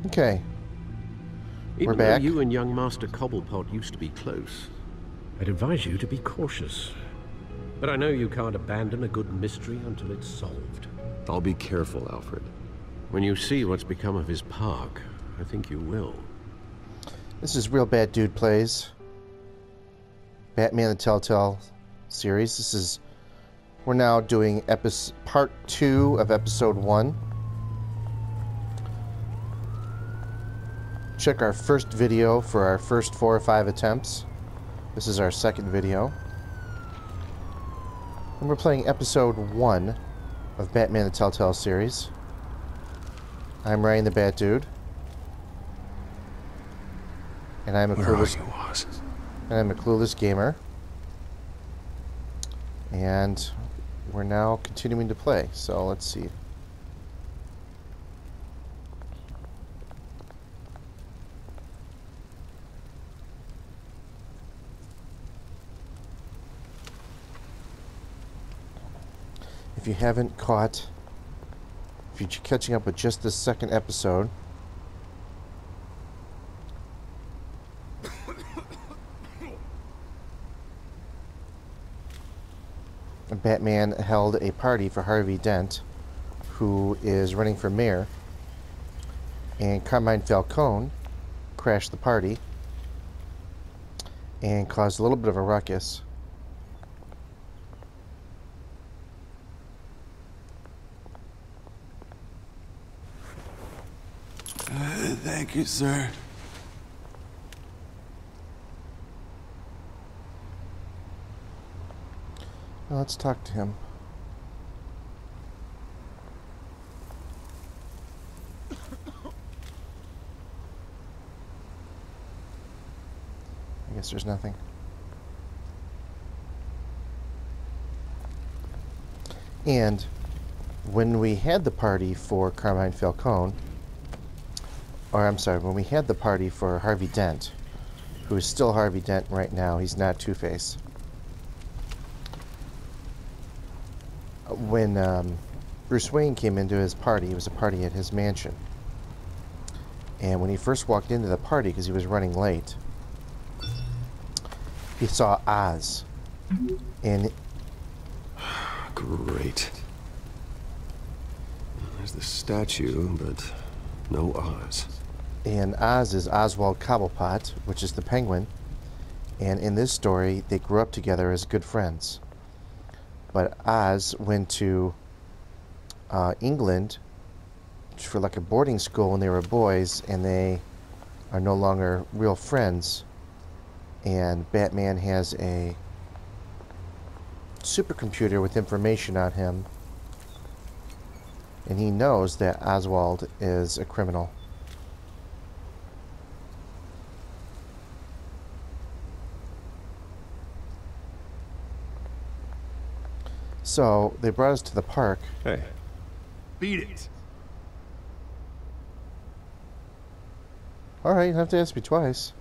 Okay, we're Even though back. you and young Master Cobblepot used to be close, I'd advise you to be cautious. But I know you can't abandon a good mystery until it's solved. I'll be careful, Alfred. When you see what's become of his park, I think you will. This is Real BatDude Plays. Batman the Telltale series. We're now doing part 2 of episode 1. Check our first video for our first 4 or 5 attempts. This is our second video. And we're playing episode 1 of Batman the Telltale series. I'm Ryan the BatDude. And I'm a clueless gamer. And we're now continuing to play. So let's see. If you haven't caught, if you're catching up with just this second episode, Batman held a party for Harvey Dent, who is running for mayor, and Carmine Falcone crashed the party and caused a little bit of a ruckus. Thank you, sir. Well, let's talk to him. I guess there's nothing. And when we had the party for Carmine Falcone, or I'm sorry, when we had the party for Harvey Dent, who is still Harvey Dent right now, he's not Two-Face. When Bruce Wayne came into his party, it was a party at his mansion. And when he first walked into the party, because he was running late, he saw Oz. And Great. There's the statue, but no Oz. And Oz is Oswald Cobblepot, which is the Penguin. And in this story, they grew up together as good friends. But Oz went to England for like a boarding school when they were boys, and they are no longer real friends. And Batman has a supercomputer with information on him, and he knows that Oswald is a criminal. So they brought us to the park. Hey. Beat it. All right, you don't have to ask me twice.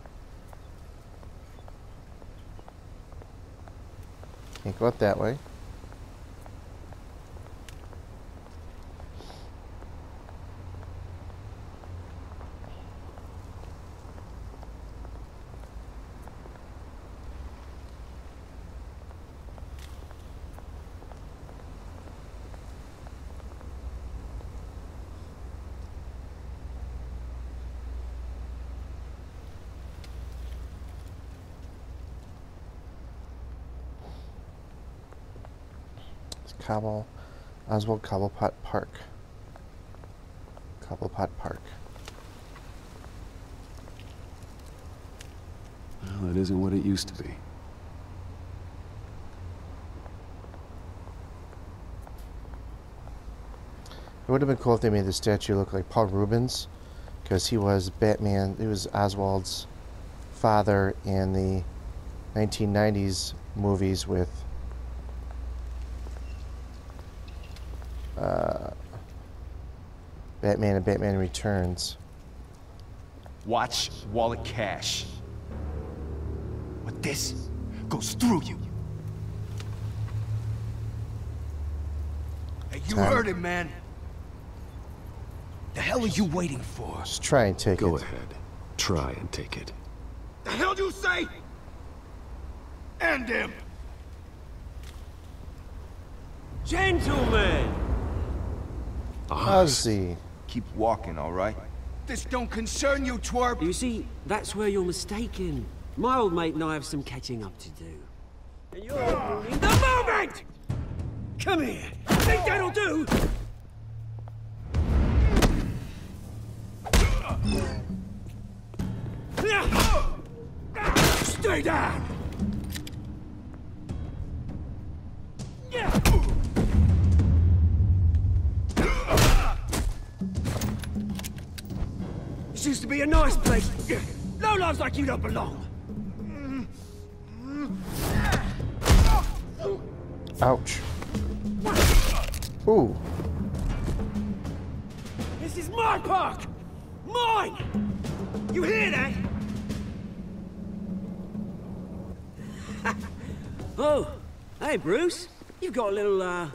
Can't go up that way. Oswald Cobblepot Park. Cobblepot Park. Well, that isn't what it used to be. It would have been cool if they made the statue look like Paul Rubens, because he was Batman. He was Oswald's father in the 1990s movies with Batman and Batman Returns. Watch wallet cash. But this goes through you. Hey, you heard it, man. The hell are you waiting for? Just try and take Go it. ahead. Try and take it. The hell do you say? End him! Gentlemen! Ozzy. Keep walking, all right? This don't concern you, twerp! You see, that's where you're mistaken. My old mate and I have some catching up to do. And you're ruining the moment! Come here! Think that'll do? Stay down! This used to be a nice place. No lives like you don't belong. Ouch. Ooh. This is my park! Mine! You hear that? Oh, hey Bruce. You've got a little,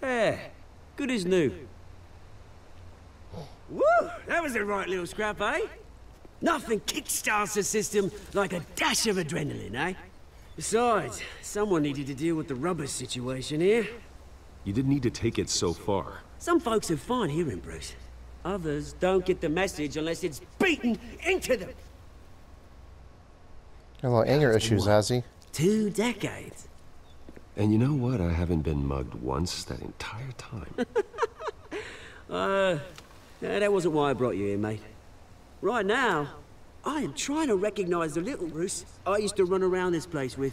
Yeah, good as new. Woo! That was a right little scrap, eh? Nothing kickstarts the system like a dash of adrenaline, eh? Besides, someone needed to deal with the rubber situation here. You didn't need to take it so far. Some folks have fine hearing, Bruce. Others don't get the message unless it's beaten into them. Got a little anger issues, Ozzy. 2 decades. And you know what? I haven't been mugged once that entire time. Yeah, that wasn't why I brought you here, mate. Right now, I am trying to recognize the little Bruce I used to run around this place with.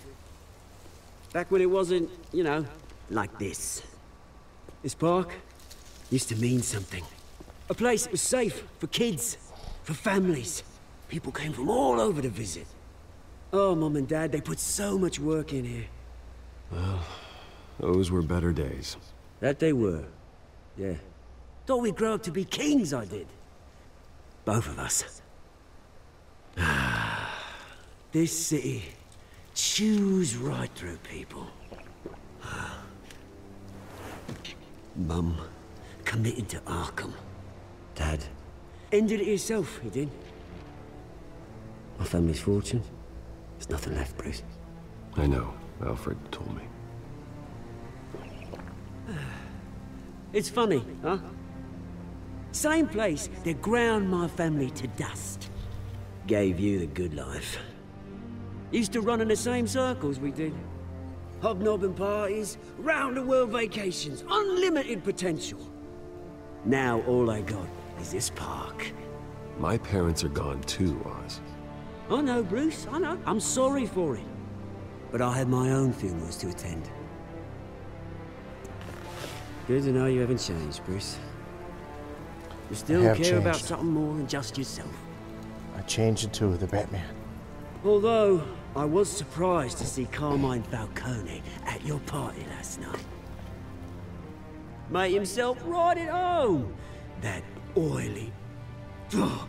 Back when it wasn't, you know, like this. This park used to mean something. A place that was safe for kids, for families. People came from all over to visit. Oh, Mum and Dad, they put so much work in here. Well, those were better days. That they were. Yeah. Thought we'd grow up to be kings, I did. Both of us. This city chews right through people. Mum committed to Arkham. Dad ended it himself, he did. My family's fortune. There's nothing left, Bruce. I know. Alfred told me. It's funny, huh? Same place that ground my family to dust. Gave you the good life. Used to run in the same circles we did. Hobnobbing parties, round-the-world vacations, unlimited potential. Now all I got is this park. My parents are gone too, Oz. I know, Bruce, I know. I'm sorry for it. But I had my own funerals to attend. Good to know you haven't changed, Bruce. You still have care about changed. something more than just yourself. I changed into the Batman. Although, I was surprised to see Carmine Falcone at your party last night. Made himself right at home. That oily... Oh,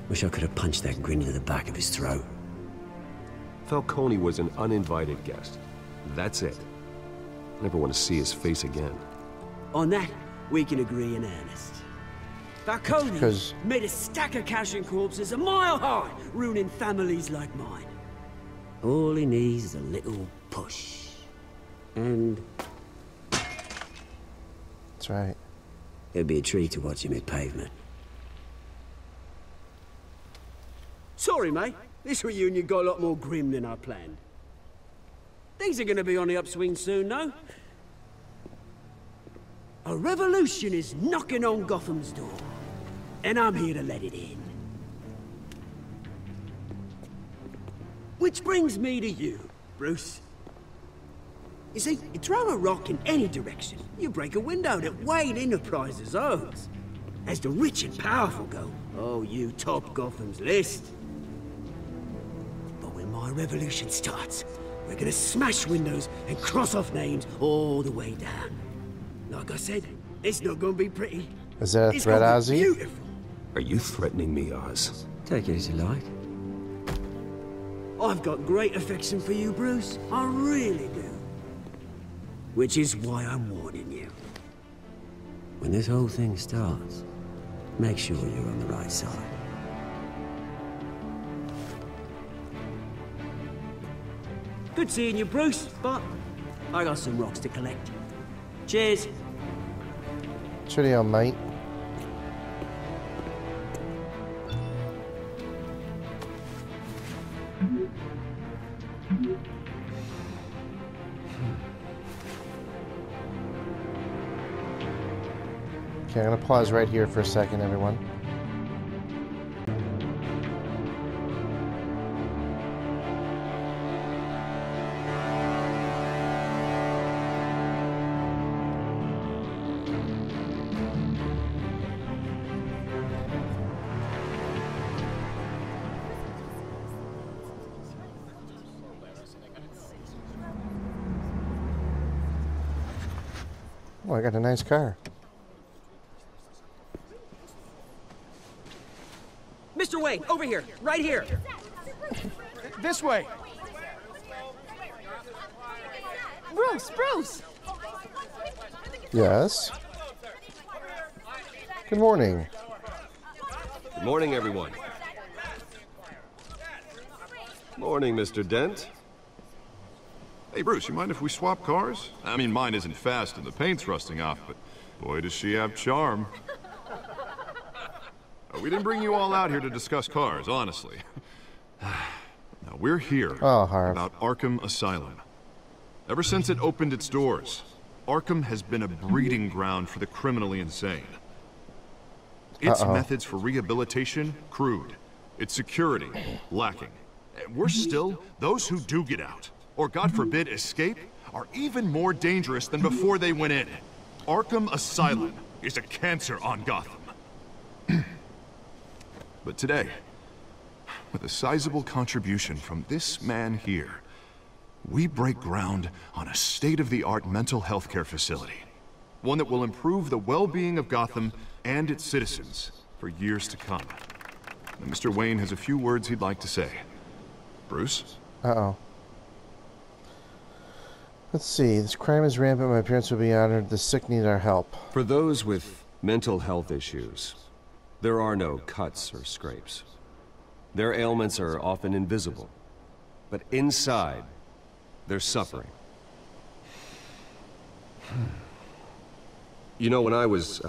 wish I could have punched that grin into the back of his throat. Falcone was an uninvited guest. That's it. Never want to see his face again. On that, we can agree in earnest. Falcone Because- made a stack of cash and corpses a mile high, ruining families like mine. All he needs is a little push. And That's right. it'd be a treat to watch him hit pavement. Sorry, mate. This reunion got a lot more grim than I planned. Things are gonna be on the upswing soon, no? A revolution is knocking on Gotham's door. And I'm here to let it in. Which brings me to you, Bruce. You see, you throw a rock in any direction, you break a window that Wayne Enterprises owns. As the rich and powerful go, oh, you top Gotham's list. But when my revolution starts, we're gonna smash windows and cross off names all the way down. Like I said, it's not gonna be pretty. Is that a It's threat, gonna be Ozzy? beautiful. Are you threatening me, Oz? Take it as you like. I've got great affection for you, Bruce. I really do. Which is why I'm warning you. when this whole thing starts, make sure you're on the right side. Good seeing you, Bruce, but I got some rocks to collect. Cheers. Cheerio, mate. Okay, I'm gonna pause right here for a second, everyone. Oh, I got a nice car. Mr. Wayne, over here, right here. This way. Bruce! Yes. Good morning. Good morning, everyone. Morning, Mr. Dent. Hey, Bruce, you mind if we swap cars? I mean, mine isn't fast and the paint's rusting off, but boy, does she have charm. We didn't bring you all out here to discuss cars, honestly. Now, we're here about Arkham Asylum. Ever since it opened its doors, Arkham has been a breeding ground for the criminally insane. Its methods for rehabilitation, crude. Its security, lacking. Worse still, those who do get out, or God forbid escape, are even more dangerous than before they went in. Arkham Asylum is a cancer on Gotham. But today, with a sizable contribution from this man here, we break ground on a state-of-the-art mental health care facility. One that will improve the well-being of Gotham and its citizens for years to come. And Mr. Wayne has a few words he'd like to say. Bruce? Uh-oh. Let's see. This crime is rampant. My parents will be honored. The sick need our help. For those with mental health issues, there are no cuts or scrapes. Their ailments are often invisible, but inside, they're suffering. You know, when I was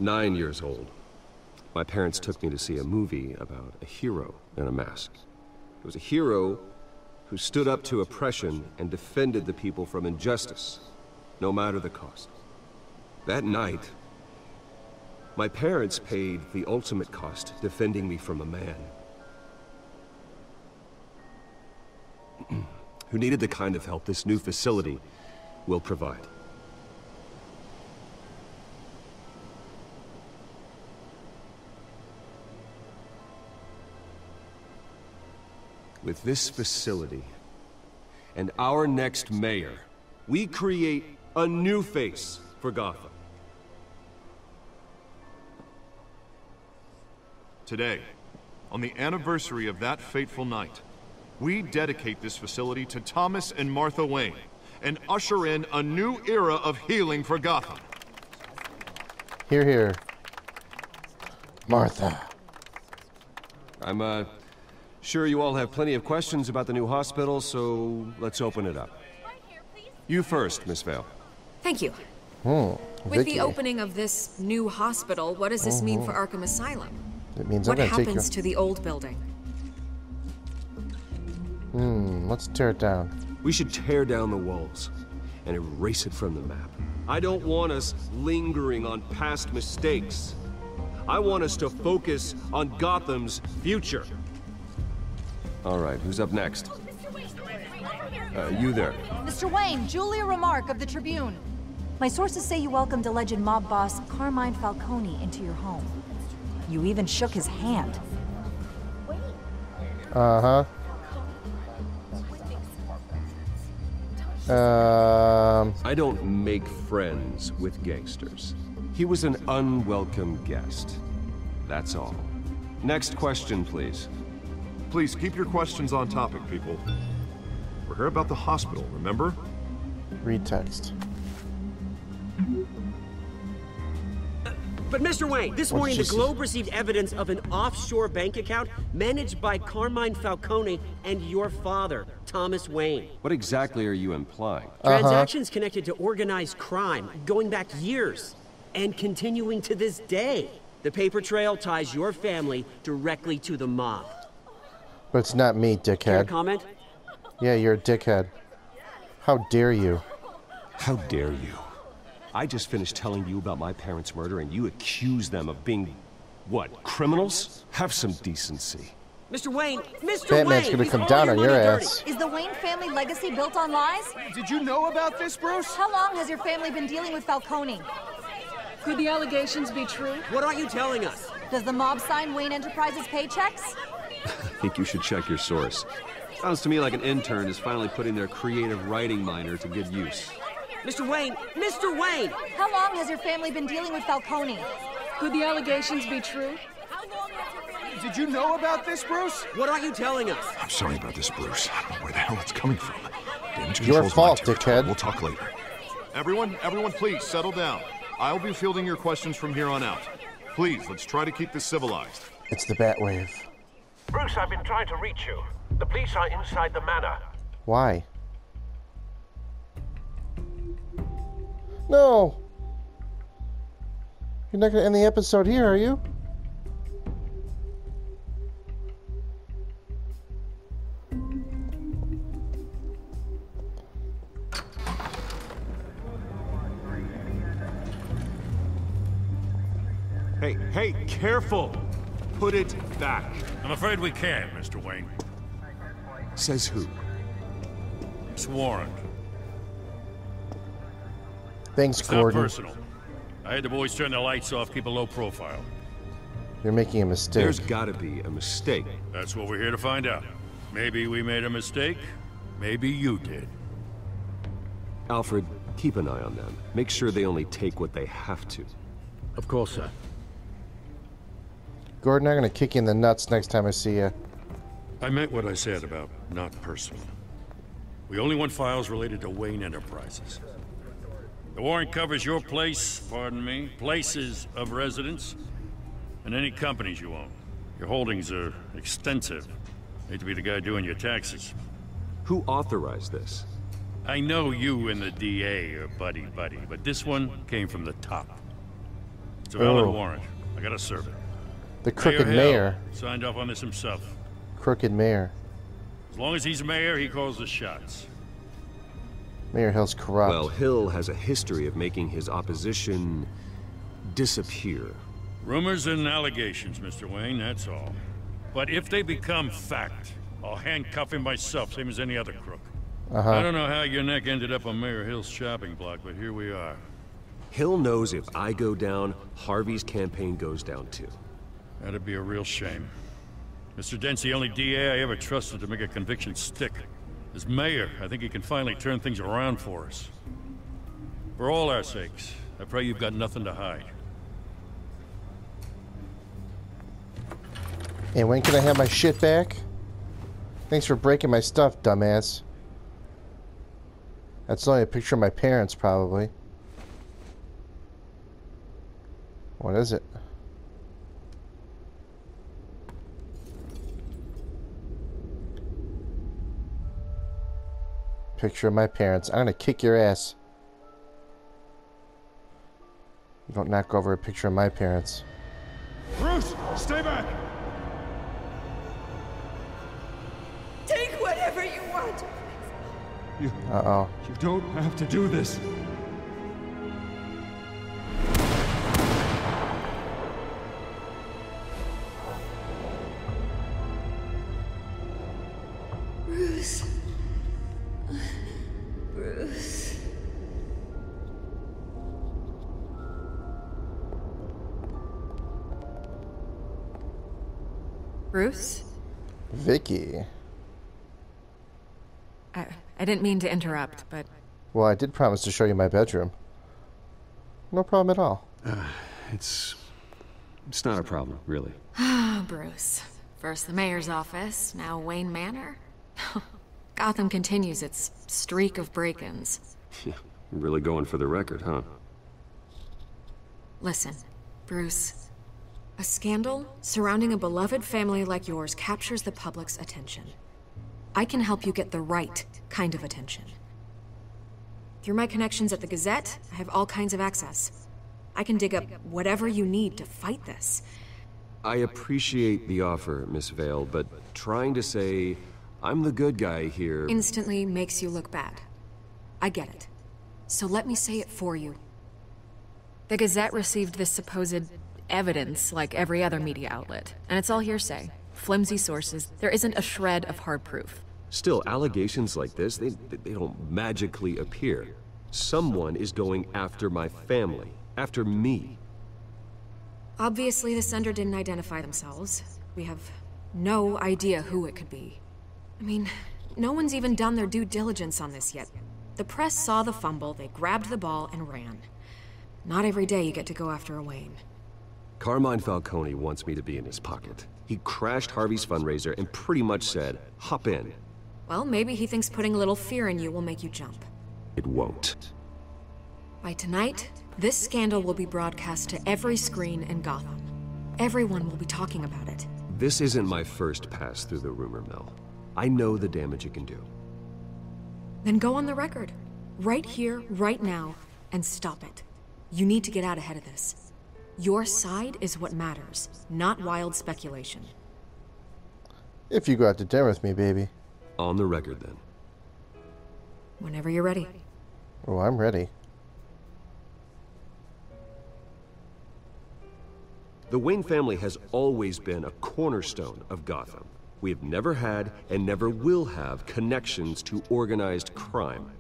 9 years old, my parents took me to see a movie about a hero in a mask. It was a hero who stood up to oppression and defended the people from injustice, no matter the cost. That night, my parents paid the ultimate cost defending me from a man who needed the kind of help this new facility will provide. With this facility and our next mayor, we create a new face for Gotham. Today, on the anniversary of that fateful night, we dedicate this facility to Thomas and Martha Wayne and usher in a new era of healing for Gotham. Hear, hear. Martha. I'm, sure you all have plenty of questions about the new hospital, so let's open it up. You first, Miss Vale. Thank you. With the opening of this new hospital, what does this mean for Arkham Asylum? It means what I'm gonna happens to the old building? Let's tear it down. We should tear down the walls and erase it from the map. I don't want us lingering on past mistakes. I want us to focus on Gotham's future. All right, who's up next? You there. Mr. Wayne, Julia Remark of the Tribune. My sources say you welcomed alleged mob boss Carmine Falcone into your home. You even shook his hand. Uh-huh. I don't make friends with gangsters. He was an unwelcome guest. That's all. Next question, please. Please keep your questions on topic, people. We're here about the hospital, remember? Read text. But Mr. Wayne, this morning the Globe received evidence of an offshore bank account managed by Carmine Falcone and your father, Thomas Wayne. What exactly are you implying? Transactions connected to organized crime, going back years, and continuing to this day. The paper trail ties your family directly to the mob. But it's not me, dickhead. Care to comment? Yeah, you're a dickhead. How dare you? How dare you? I just finished telling you about my parents' murder and you accuse them of being, what, criminals? Have some decency. Mr. Wayne! Mr. Batman's Wayne! gonna come down on your ass. Is the Wayne family legacy built on lies? Did you know about this, Bruce? How long has your family been dealing with Falcone? Could the allegations be true? What aren't you telling us? Does the mob sign Wayne Enterprises paychecks? I think you should check your source. Sounds to me like an intern is finally putting their creative writing minor to good use. Mr. Wayne! Mr. Wayne! How long has your family been dealing with Falcone? Could the allegations be true? Did you know about this, Bruce? What aren't you telling us? I'm sorry about this, Bruce. I don't know where the hell it's coming from. Damage Your control's fault, my territory. dickhead. We'll talk later. Everyone, please, settle down. I'll be fielding your questions from here on out. Please, let's try to keep this civilized. It's the Batwave. Bruce, I've been trying to reach you. The police are inside the manor. Why? No! You're not gonna end the episode here, are you? Hey, careful! Put it back. I'm afraid we can't, Mr. Wayne. Says who? It's warrant. Thanks, It's Gordon. not personal. I had the boys turn the lights off, keep a low profile. You're making a mistake. There's gotta be a mistake. That's what we're here to find out. Maybe we made a mistake. Maybe you did. Alfred, keep an eye on them. Make sure they only take what they have to. Of course, sir. Gordon, I'm gonna kick you in the nuts next time I see you. I meant what I said about not personal. We only want files related to Wayne Enterprises. The warrant covers your place, pardon me, places of residence, and any companies you own. Your holdings are extensive. Hate to be the guy doing your taxes. Who authorized this? I know you and the DA are buddy-buddy, but this one came from the top. It's a valid warrant. I gotta serve it. The crooked Hill mayor. signed off on this himself. Crooked mayor. As long as he's mayor, he calls the shots. Mayor Hill's corrupt. Well, Hill has a history of making his opposition disappear. Rumors and allegations, Mr. Wayne, that's all. But if they become fact, I'll handcuff him myself, same as any other crook. I don't know how your neck ended up on Mayor Hill's shopping block, but here we are. Hill knows if I go down, Harvey's campaign goes down too. That'd be a real shame. Mr. Dent's the only DA I ever trusted to make a conviction stick. As mayor, I think he can finally turn things around for us. For all our sakes, I pray you've got nothing to hide. And when can I have my shit back? Thanks for breaking my stuff, dumbass. That's only a picture of my parents, probably. What is it? Picture of my parents. I'm gonna kick your ass. You don't knock over a picture of my parents. Bruce, stay back! Take whatever you want. Uh-oh. You don't have to do this. Bruce. Bruce. Bruce? Vicky. I didn't mean to interrupt, but... Well, I did promise to show you my bedroom. No problem at all. It's not a problem, really. Bruce. First the mayor's office, now Wayne Manor. Gotham continues its streak of break-ins. Yeah, really going for the record, huh? Listen, Bruce, a scandal surrounding a beloved family like yours captures the public's attention. I can help you get the right kind of attention. Through my connections at the Gazette, I have all kinds of access. I can dig up whatever you need to fight this. I appreciate the offer, Miss Vale, but trying to say I'm the good guy here instantly makes you look bad. I get it. So let me say it for you. The Gazette received this supposed evidence like every other media outlet, and it's all hearsay. Flimsy sources. There isn't a shred of hard proof. Still, allegations like this, they don't magically appear. Someone is going after my family, after me. Obviously, the sender didn't identify themselves. We have no idea who it could be. I mean, no one's even done their due diligence on this yet. The press saw the fumble, they grabbed the ball and ran. Not every day you get to go after a Wayne. Carmine Falcone wants me to be in his pocket. He crashed Harvey's fundraiser and pretty much said, hop in. Well, maybe he thinks putting a little fear in you will make you jump. It won't. By tonight, this scandal will be broadcast to every screen in Gotham. Everyone will be talking about it. This isn't my first pass through the rumor mill. I know the damage it can do. Then go on the record. Right here, right now, and stop it. You need to get out ahead of this. Your side is what matters, not wild speculation. If you go out to dinner with me, baby. On the record, then. Whenever you're ready. Oh, I'm ready. The Wayne family has always been a cornerstone of Gotham. We have never had and never will have connections to organized crime.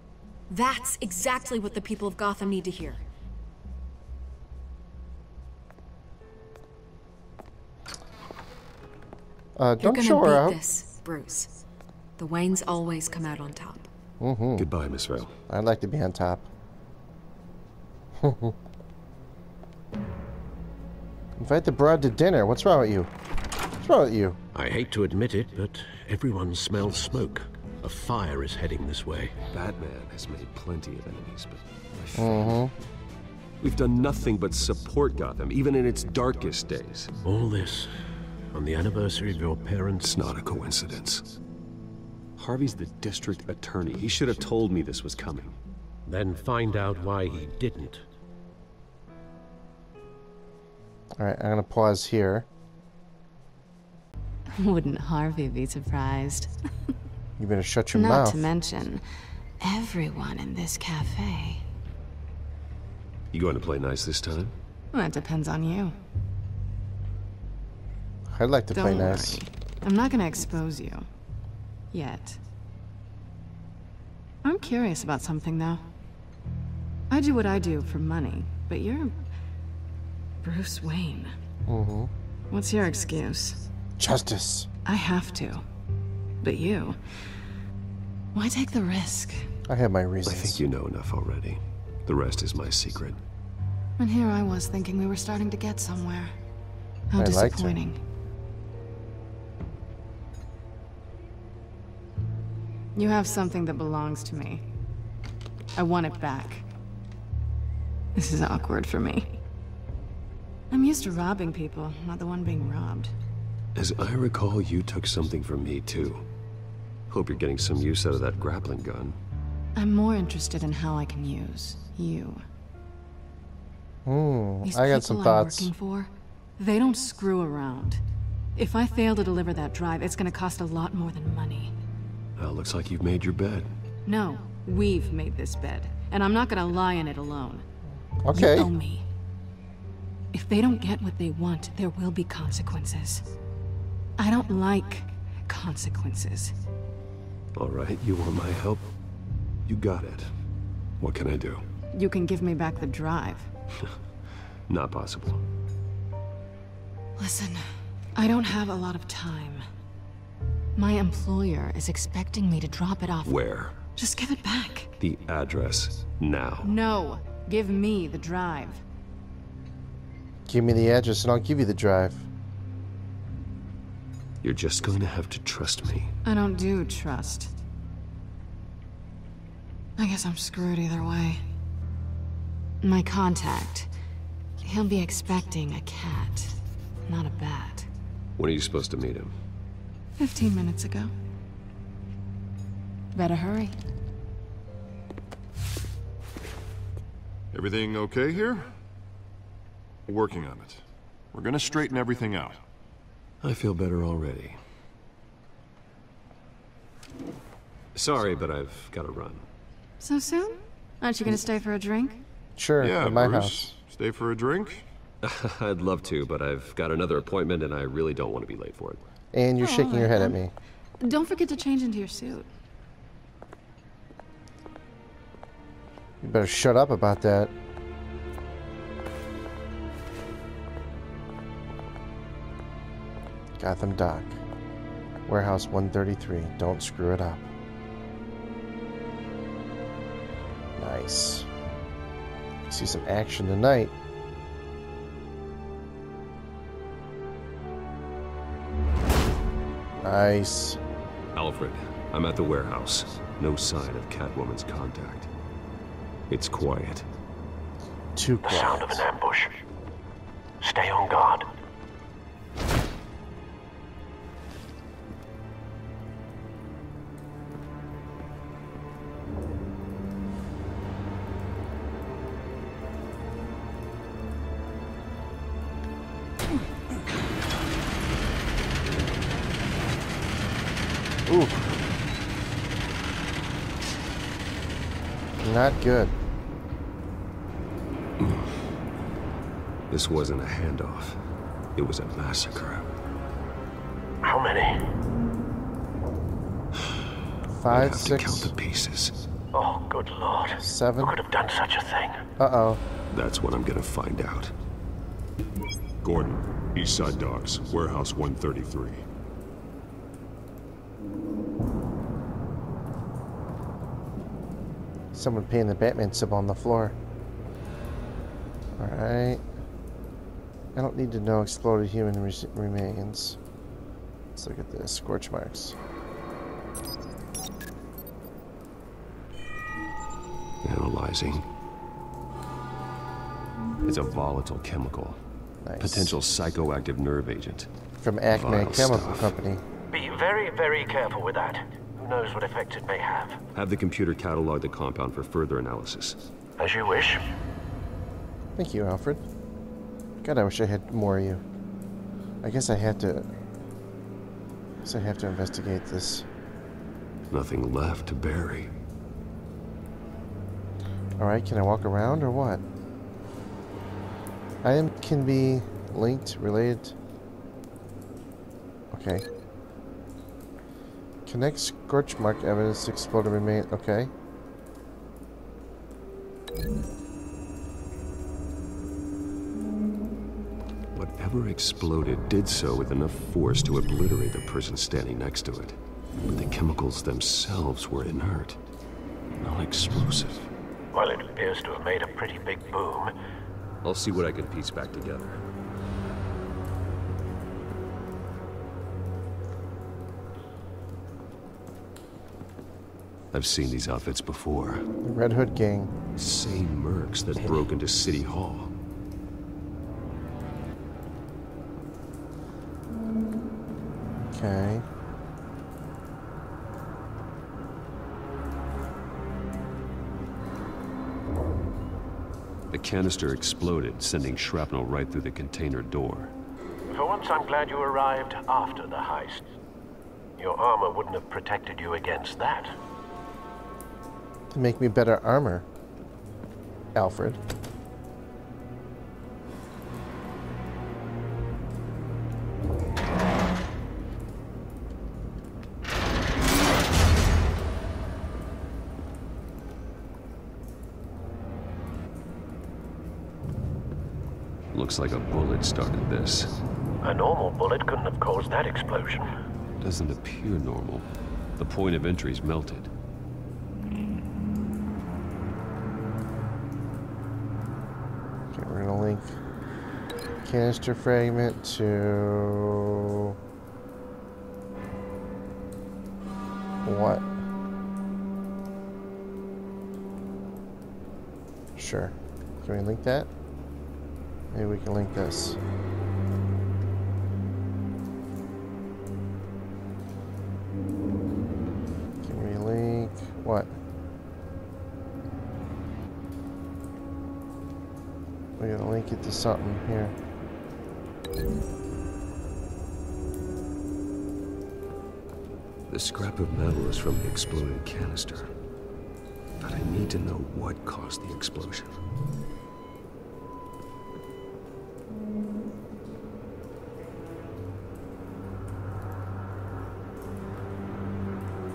That's exactly what the people of Gotham need to hear. Don't show her out. This, Bruce. The Waynes always come out on top. Mm-hmm. Goodbye, Miss Vale. I'd like to be on top. Invite the broad to dinner. What's wrong with you? What's wrong with you? I hate to admit it, but everyone smells smoke. A fire is heading this way. Batman has made plenty of enemies, but my family... We've done nothing but support Gotham, even in its darkest days. All this on the anniversary of your parents'... It's not a coincidence. Harvey's the district attorney. He should have told me this was coming. Then find out why he didn't. Alright, I'm gonna pause here. Wouldn't Harvey be surprised? You better shut your mouth. Not to mention, everyone in this cafe. You going to play nice this time? Well, it depends on you. I'd like to play Don't nice. worry. I'm not gonna expose you. Yet. I'm curious about something, though. I do what I do for money, but you're... Bruce Wayne. What's your excuse? Justice. I have to. But you... Why take the risk? I have my reasons. I think you know enough already. The rest is my secret. And here I was thinking we were starting to get somewhere. How disappointing. You have something that belongs to me. I want it back. This is awkward for me. I'm used to robbing people, not the one being robbed. As I recall, you took something from me, too. Hope you're getting some use out of that grappling gun. I'm more interested in how I can use you. I got some thoughts. I'm working for, they don't screw around. If I fail to deliver that drive, it's gonna cost a lot more than money. Well, looks like you've made your bed. No, we've made this bed, and I'm not gonna lie in it alone. Okay. You owe me. If they don't get what they want, there will be consequences. I don't like consequences. All right, you want my help? You got it. What can I do? You can give me back the drive. Not possible. Listen, I don't have a lot of time. My employer is expecting me to drop it off. Where? Just give it back. The address, now. No, give me the drive. Give me the address and I'll give you the drive. You're just going to have to trust me. I don't do trust. I guess I'm screwed either way. My contact, he'll be expecting a cat, not a bat. When are you supposed to meet him? 15 minutes ago. Better hurry. Everything okay here? Working on it. We're gonna straighten everything out. I feel better already. Sorry, but I've got to run. So soon? Aren't you gonna stay for a drink? Sure, Yeah, at my Bruce. house. Stay for a drink? I'd love to, but I've got another appointment and I really don't want to be late for it. And you're shaking your head at me. Don't forget to change into your suit. You better shut up about that. Gotham Dock. Warehouse 133. Don't screw it up. Nice. See some action tonight. Nice. Alfred, I'm at the warehouse. No sign of Catwoman's contact. It's quiet. Too quiet. The sound of an ambush. Stay on guard. Ooh. Not good. This wasn't a handoff. It was a massacre. How many? 5, to 6. count the pieces. Oh, good lord. 7. Who could have done such a thing? Uh-oh. That's what I'm gonna find out. Gordon, East Side Docks, Warehouse 133. Someone painted the Batman symbol on the floor. Alright. I don't need to know exploded human remains. Let's look at this. Scorch marks. Analyzing. It's a volatile chemical. Nice. Potential psychoactive nerve agent. From Acme Vile Chemical stuff. Company. Be very, very careful with that. Who knows what effect it may have? Have the computer catalog the compound for further analysis. As you wish. Thank you, Alfred. God, I wish I had more of you. I guess I have to investigate this. Nothing left to bury. Alright, can I walk around or what? Item can be linked, related. Okay. Connect scorch mark evidence to exploded remain. Okay. Whatever exploded did so with enough force to obliterate the person standing next to it. But the chemicals themselves were inert, non-explosive. Well, it appears to have made a pretty big boom. I'll see what I can piece back together. I've seen these outfits before. The Red Hood Gang. Same mercs that broke into City Hall. Okay. The canister exploded, sending shrapnel right through the container door. For once, I'm glad you arrived after the heist. Your armor wouldn't have protected you against that. To make me better armor, Alfred. Looks like a bullet started this. A normal bullet couldn't have caused that explosion. Doesn't appear normal. The point of entry's melted. Okay, we're gonna link canister fragment to what? Sure. Can we link that? Maybe we can link this. Can we link what? We're gonna link it to something here. The scrap of metal is from the exploded canister. But I need to know what caused the explosion.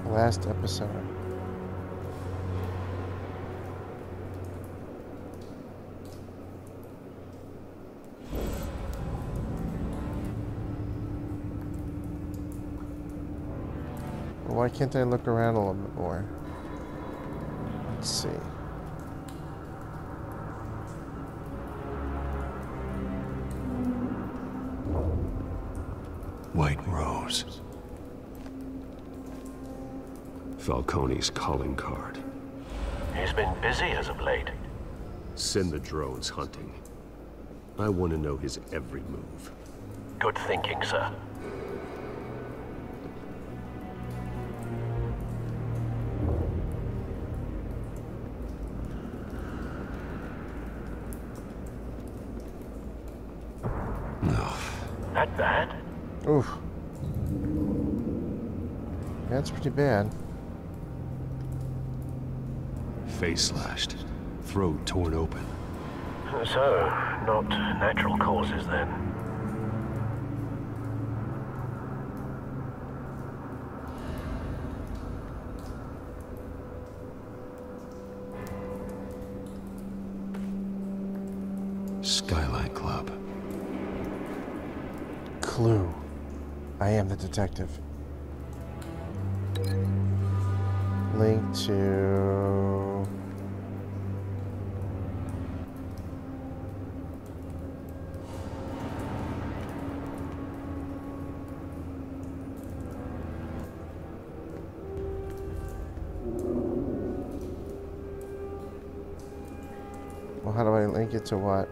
Last episode. Well, why can't I look around a little bit more? Let's see. White Rose. Falcone's calling card. He's been busy as of late. Send the drones hunting. I want to know his every move. Good thinking, sir. No. That bad? Oof. That's pretty bad. Face slashed. Throat torn open. So, not natural causes then. Skylight Club. Clue. I am the detective. Link to... Well, how do I link it to what?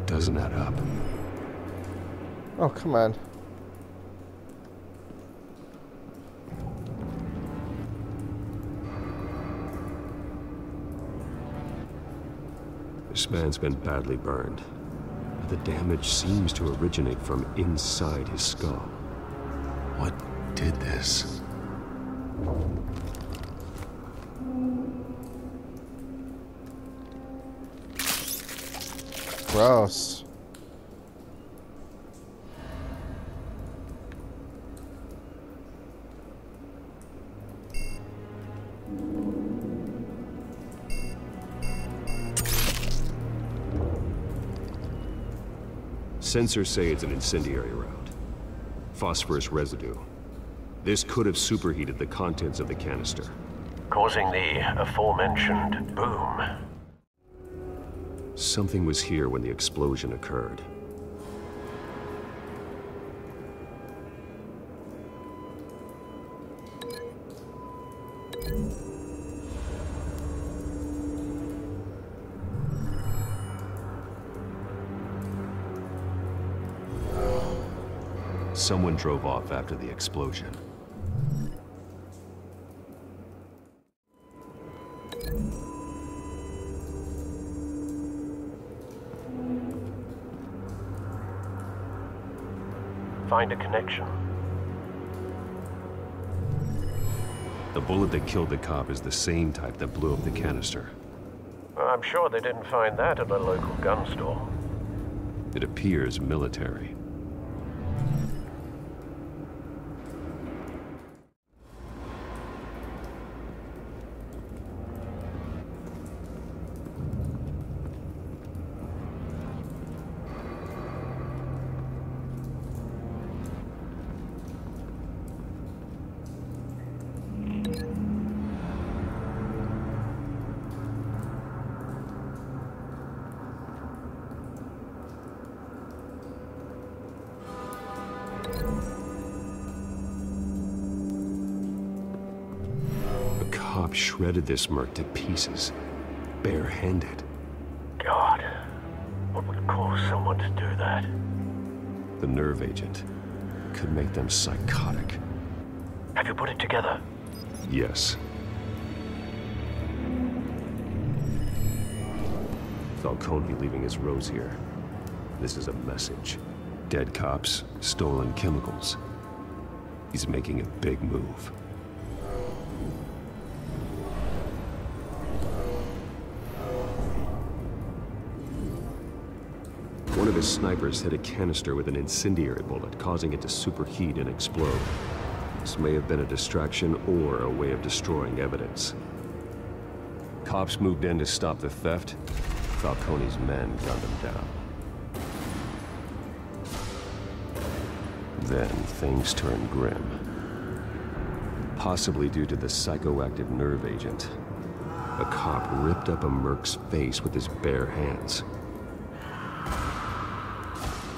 Doesn't add up. Oh, come on. This man's been badly burned. But the damage seems to originate from inside his skull. What did this? Gross. Sensors say it's an incendiary round. Phosphorus residue. This could have superheated the contents of the canister, Causing the aforementioned boom. Something was here when the explosion occurred. Someone drove off after the explosion. Find a connection. The bullet that killed the cop is the same type that blew up the canister. I'm sure they didn't find that at a local gun store. It appears military. cop shredded this merc to pieces, barehanded. God, what would cause someone to do that? The nerve agent could make them psychotic. Have you put it together? Yes. Falcone leaving his rose here. This is a message. Dead cops, stolen chemicals. He's making a big move. One of his snipers hit a canister with an incendiary bullet, causing it to superheat and explode. This may have been a distraction or a way of destroying evidence. Cops moved in to stop the theft. Falcone's men gunned him down. Then things turned grim. Possibly due to the psychoactive nerve agent. A cop ripped up a merc's face with his bare hands.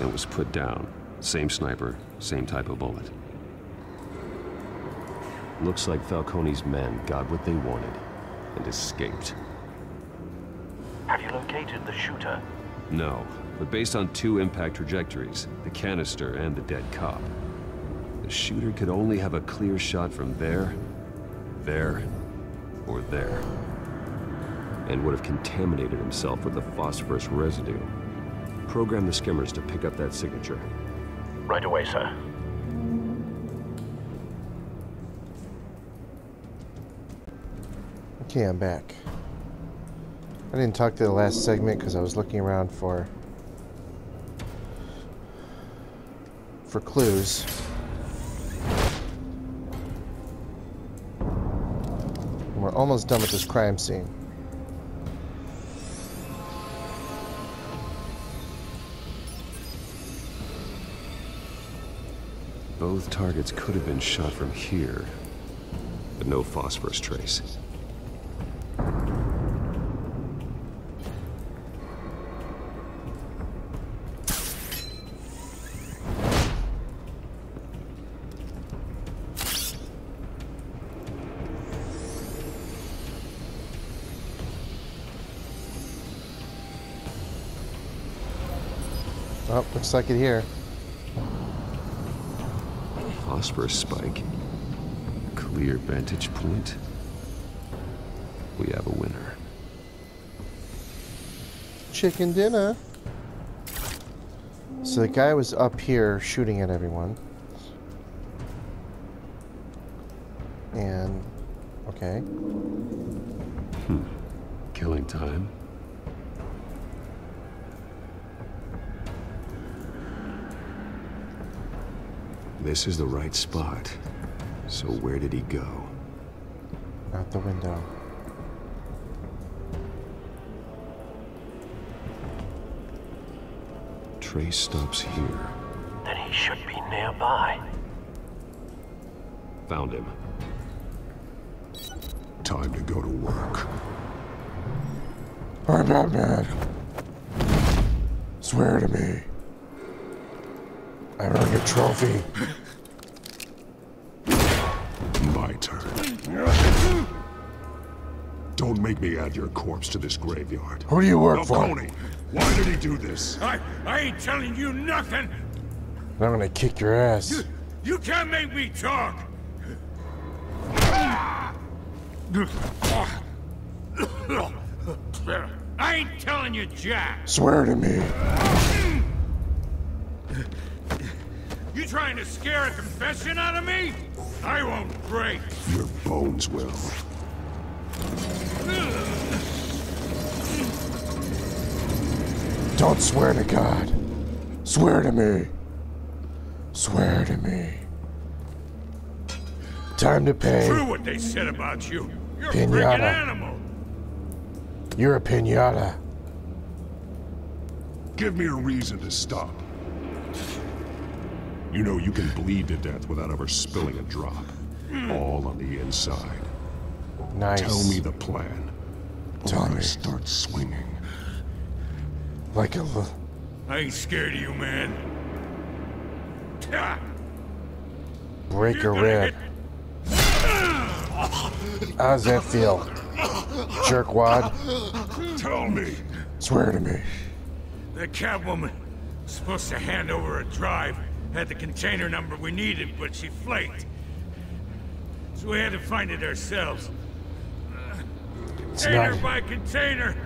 And was put down. Same sniper, same type of bullet. Looks like Falcone's men got what they wanted and escaped. Have you located the shooter? No, but based on 2 impact trajectories, the canister and the dead cop, the shooter could only have a clear shot from there, or there, and would have contaminated himself with the phosphorus residue. Program the skimmers to pick up that signature. Right away, sir. Okay, I'm back. I didn't talk to the last segment because I was looking around for clues. And we're almost done with this crime scene. Both targets could have been shot from here, but no phosphorus trace. Oh, looks like it here. Phosphorus spike. Clear vantage point. We have a winner. Chicken dinner. So the guy was up here shooting at everyone. And... okay. Killing time. This is the right spot. So where did he go? Out the window. Trace stops here. Then he should be nearby. Found him. Time to go to work. Alright, Batman. Swear to me. I earned a trophy. My turn. Don't make me add your corpse to this graveyard. Who do you work for? Falcone, why did he do this? I ain't telling you nothing. I'm gonna kick your ass. You can't make me talk. I ain't telling you jack. Swear to me. You trying to scare a confession out of me? I won't break. Your bones will. Don't swear to God. Swear to me. Swear to me. Time to pay. True what they said about you. You're a Pinata. freaking animal. You're a pinata. Give me a reason to stop. You know you can bleed to death without ever spilling a drop. All on the inside. Nice. Tell me the plan. Tell me. Start swinging. Like a... I ain't scared of you, man. break a rib. How's that feel? Jerkwad? Tell me. Swear to me. The Catwoman was supposed to hand over a drive. Had the container number we needed, but she flaked. So we had to find it ourselves. Container by container.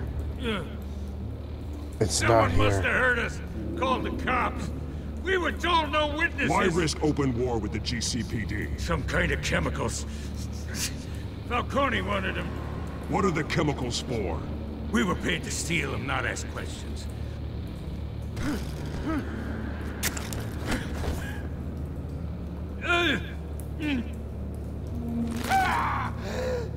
Someone must have heard us. Called the cops. We were told no witnesses. Why risk open war with the GCPD? Some kind of chemicals. Falcone wanted them. What are the chemicals for? We were paid to steal them, not ask questions.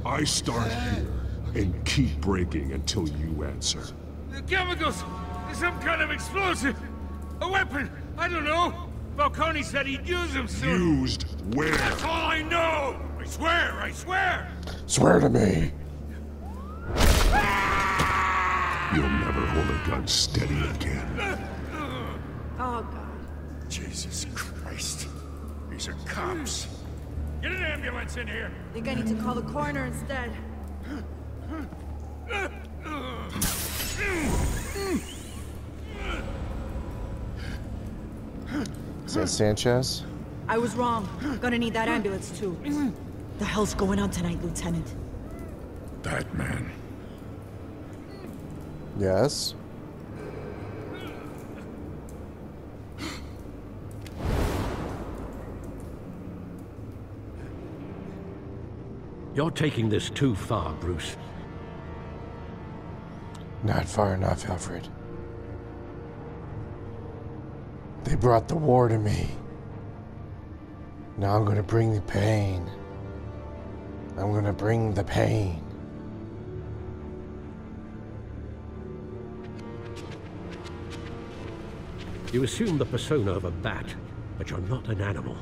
I start here and keep breaking until you answer. The chemicals! Some kind of explosive! A weapon! I don't know! Falcone said he'd use them soon! Used where? That's all I know! I swear! I swear! Swear to me! You'll never hold a gun steady again. Oh, God. Jesus Christ. These are cops. Get an ambulance in here! I think I need to call the coroner instead. Is that Sanchez? I was wrong. Gonna need that ambulance too. The hell's going on tonight, Lieutenant? Batman. Yes. You're taking this too far, Bruce. Not far enough, Alfred. They brought the war to me. Now I'm gonna bring the pain. I'm gonna bring the pain. You assume the persona of a bat, but you're not an animal.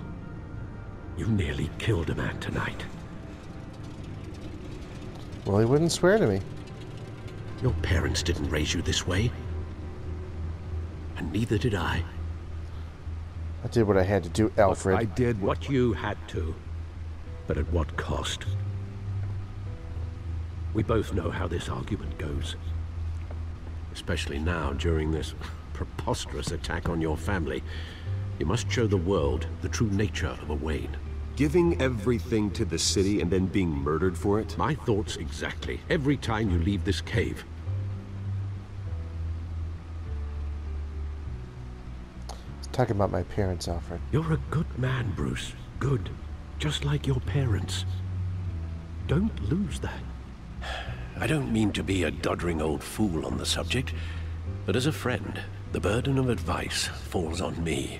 You nearly killed a man tonight. Well, he wouldn't swear to me. Your parents didn't raise you this way. And neither did I. I did what I had to do, Alfred. I did what you had to. But at what cost? We both know how this argument goes. Especially now, during this preposterous attack on your family. You must show the world the true nature of a Wayne. Giving everything to the city and then being murdered for it? My thoughts exactly. Every time you leave this cave. Talking about my parents, Alfred. You're a good man, Bruce. Good. Just like your parents. Don't lose that. I don't mean to be a doddering old fool on the subject, but as a friend, the burden of advice falls on me.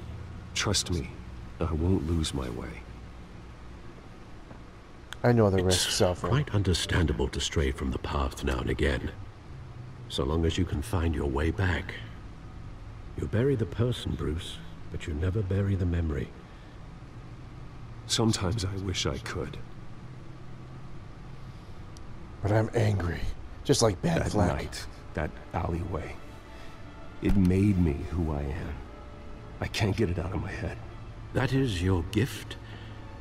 Trust me, I won't lose my way. I know the risks, Alfred. Quite understandable to stray from the path now and again. So long as you can find your way back. You bury the person, Bruce, but you never bury the memory. Sometimes I wish I could. But I'm angry. Just like Bad That Flag. night, that alleyway. It made me who I am. I can't get it out of my head. That is your gift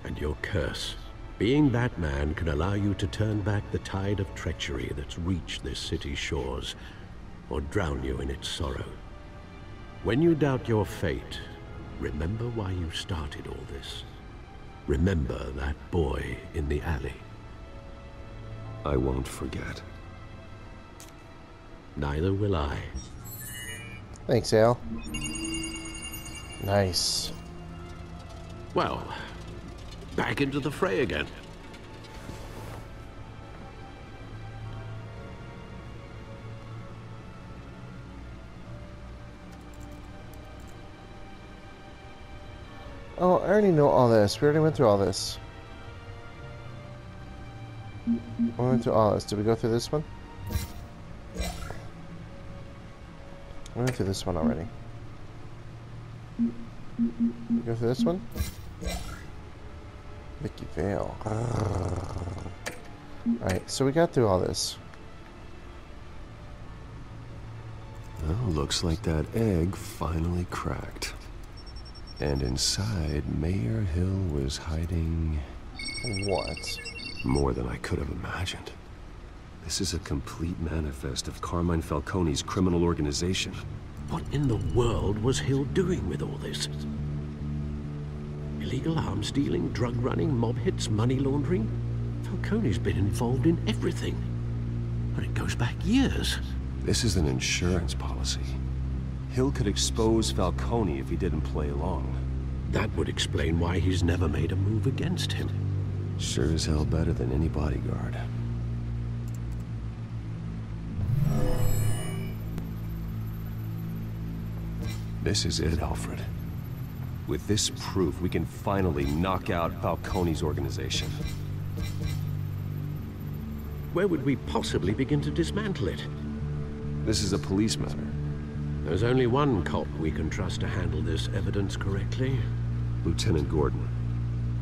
and your curse. Being Batman can allow you to turn back the tide of treachery that's reached this city's shores, or drown you in its sorrow. When you doubt your fate, remember why you started all this. Remember that boy in the alley. I won't forget. Neither will I. Thanks, Al. Nice. Well, back into the fray again. Oh, I already know all this. We already went through all this. We went through all this. Did we go through this one? We went through this one already. We go through this one? Vicky Vale. Alright, so we got through all this. Well, looks like that egg finally cracked. And inside, Mayor Hill was hiding... What? more than I could have imagined. This is a complete manifest of Carmine Falcone's criminal organization. What in the world was Hill doing with all this? Illegal arms dealing, drug running, mob hits, money laundering? Falcone's been involved in everything. And it goes back years. This is an insurance policy. Hill could expose Falcone if he didn't play along. That would explain why he's never made a move against him. Sure as hell better than any bodyguard. This is it, Alfred. With this proof, we can finally knock out Falcone's organization. Where would we possibly begin to dismantle it? This is a police matter. There's only one cop we can trust to handle this evidence correctly. Lieutenant Gordon.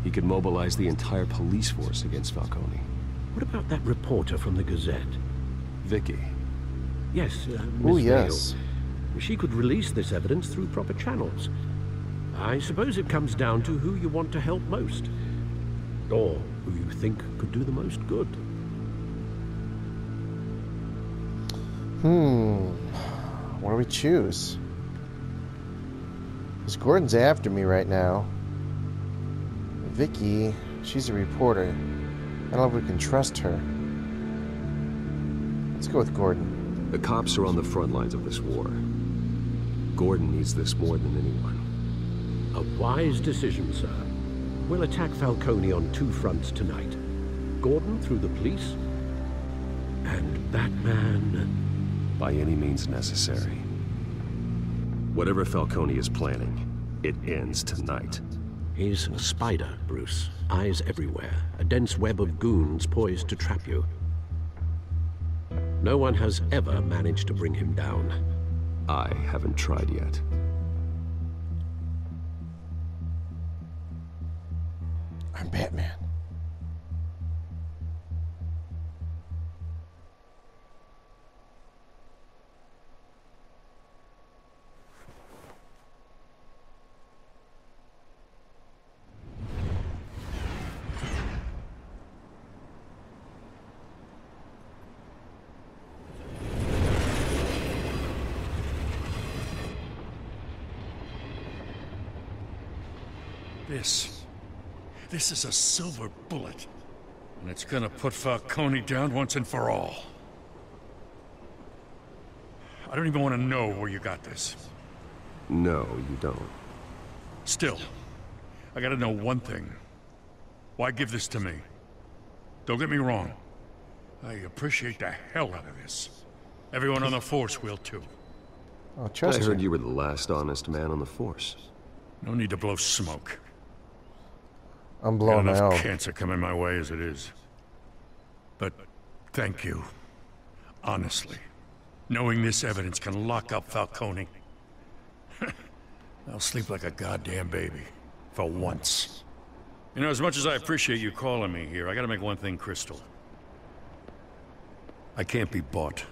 He could mobilize the entire police force against Falcone. What about that reporter from the Gazette? Vicky. Yes, Oh, Miss yes. Vale. She could release this evidence through proper channels. I suppose it comes down to who you want to help most. Or who you think could do the most good. What do we choose? Because Gordon's after me right now. Vicky, she's a reporter. I don't know if we can trust her. Let's go with Gordon. The cops are on the front lines of this war. Gordon needs this more than anyone. A wise decision, sir. We'll attack Falcone on two fronts tonight. Gordon through the police, and Batman... by any means necessary. Whatever Falcone is planning, it ends tonight. He's a spider, Bruce. Eyes everywhere. A dense web of goons poised to trap you. No one has ever managed to bring him down. I haven't tried yet. I'm Batman. This is a silver bullet. And it's gonna put Falcone down once and for all. I don't even want to know where you got this. No, you don't. Still, I gotta know one thing. Why give this to me? Don't get me wrong. I appreciate the hell out of this. Everyone on the Force will too. Oh, trust I heard you you were the last honest man on the Force. No need to blow smoke. I'm blowing got my enough own. cancer coming my way as it is. But thank you. Honestly. Knowing this evidence can lock up Falcone. I'll sleep like a goddamn baby. For once. You know, as much as I appreciate you calling me here, I gotta make one thing crystal. I can't be bought.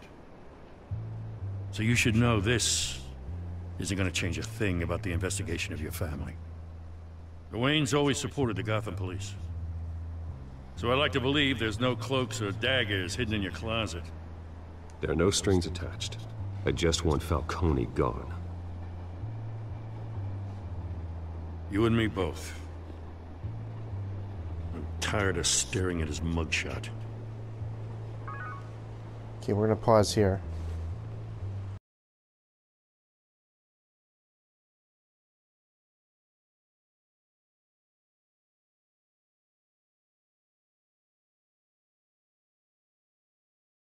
So you should know this isn't gonna change a thing about the investigation of your family. The Waynes always supported the Gotham police. So I like to believe there's no cloaks or daggers hidden in your closet. There are no strings attached. I just want Falcone gone. You and me both. I'm tired of staring at his mugshot. Okay, we're gonna pause here.